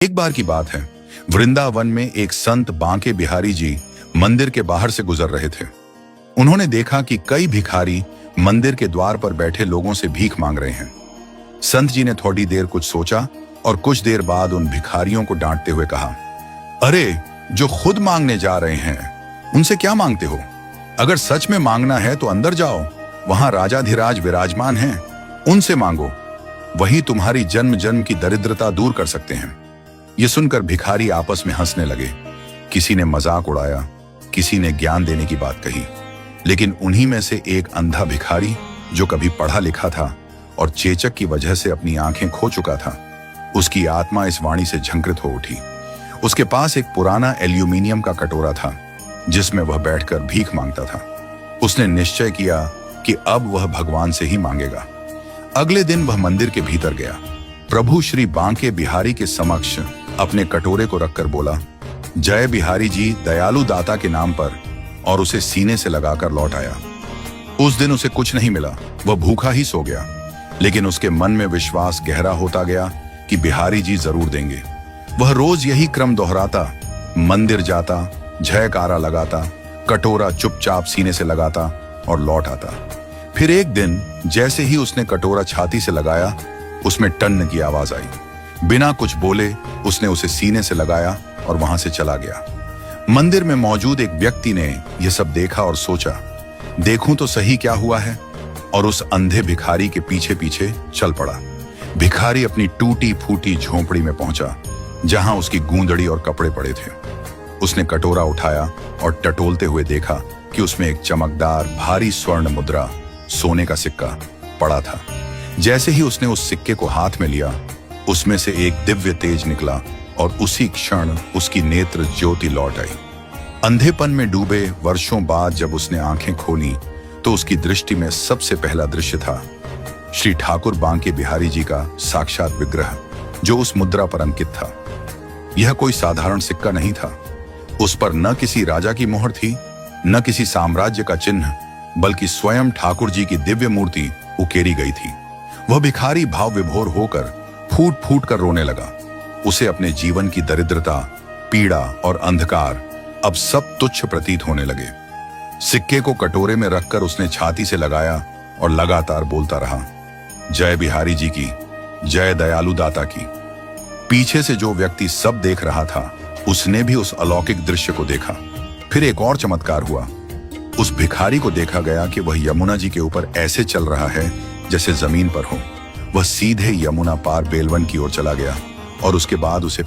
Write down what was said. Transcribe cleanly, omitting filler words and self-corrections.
एक बार की बात है, वृंदावन में एक संत बांके बिहारी जी मंदिर के बाहर से गुजर रहे थे। उन्होंने देखा कि कई भिखारी मंदिर के द्वार पर बैठे लोगों से भीख मांग रहे हैं। संत जी ने थोड़ी देर कुछ सोचा और कुछ देर बाद उन भिखारियों को डांटते हुए कहा, अरे, जो खुद मांगने जा रहे हैं उनसे क्या मांगते हो? अगर सच में मांगना है तो अंदर जाओ, वहां राजाधिराज विराजमान हैं, उनसे मांगो, वही तुम्हारी जन्म जन्म की दरिद्रता दूर कर सकते हैं। ये सुनकर भिखारी आपस में हंसने लगे। किसी ने मजाक उड़ाया, किसी ने ज्ञान देने की बात कही, लेकिन उन्हीं में से एक अंधा भिखारी जो कभी पढ़ा लिखा था और चेचक की वजह से अपनी आंखें खो चुका था, उसकी आत्मा इस वाणी से झंकृत हो उठी। उसके पास एक पुराना एल्यूमिनियम का कटोरा था जिसमें वह बैठकर भीख मांगता था। उसने निश्चय किया कि अब वह भगवान से ही मांगेगा। अगले दिन वह मंदिर के भीतर गया। प्रभु श्री बांके बिहारी के समक्ष अपने कटोरे को रखकर बोला, जय बिहारी जी दयालु दाता के नाम पर, और उसे सीने से लगाकर लौट आया। उस दिन उसे कुछ नहीं मिला, वह भूखा ही सो गया, लेकिन उसके मन में विश्वास गहरा होता गया कि बिहारी जी जरूर देंगे। वह रोज यही क्रम दोहराता, मंदिर जाता, जयकारा लगाता, कटोरा चुपचाप सीने से लगाता और लौट आता। फिर एक दिन जैसे ही उसने कटोरा छाती से लगाया, उसमें टन की आवाज आई। बिना कुछ बोले उसने उसे सीने से लगाया और वहां से चला गया। मंदिर में मौजूद एक व्यक्ति ने यह सब देखा और सोचा, देखूं तो सही क्या हुआ है, और उस अंधे भिखारी के पीछे पीछे चल पड़ा। भिखारी अपनी टूटी फूटी झोंपड़ी में पहुंचा जहां उसकी गूंदड़ी और कपड़े पड़े थे। उसने कटोरा उठाया और टटोलते हुए देखा कि उसमें एक चमकदार भारी स्वर्ण मुद्रा, सोने का सिक्का पड़ा था। जैसे ही उसने उस सिक्के को हाथ में लिया, उसमें से एक दिव्य तेज निकला और उसी क्षण उसकी नेत्र ज्योति लौट आई। अंधेपन में डूबे वर्षों बाद जब उसने आंखें खोली तो उसकी दृष्टि में सबसे पहला दृश्य था श्री ठाकुर बांके बिहारी जी का साक्षात विग्रह, जो उस मुद्रा पर अंकित था। यह कोई साधारण सिक्का नहीं था। उस पर न किसी राजा की मोहर थी, न किसी साम्राज्य का चिन्ह, बल्कि स्वयं ठाकुर जी की दिव्य मूर्ति उकेरी गई थी। वह भिखारी भाव विभोर होकर फूट फूट कर रोने लगा। उसे अपने जीवन की दरिद्रता, पीड़ा और अंधकार अब सब तुच्छ प्रतीत होने लगे। सिक्के को कटोरे में रखकर उसने छाती से लगाया और लगातार बोलता रहा, जय बिहारी जी की, जय दयालु दाता की। पीछे से जो व्यक्ति सब देख रहा था, उसने भी उस अलौकिक दृश्य को देखा। फिर एक और चमत्कार हुआ। उस भिखारी को देखा गया कि वह यमुना जी के ऊपर ऐसे चल रहा है जैसे जमीन पर हो। वह सीधे यमुना पार बेलवन की ओर चला गया और उसके बाद उसे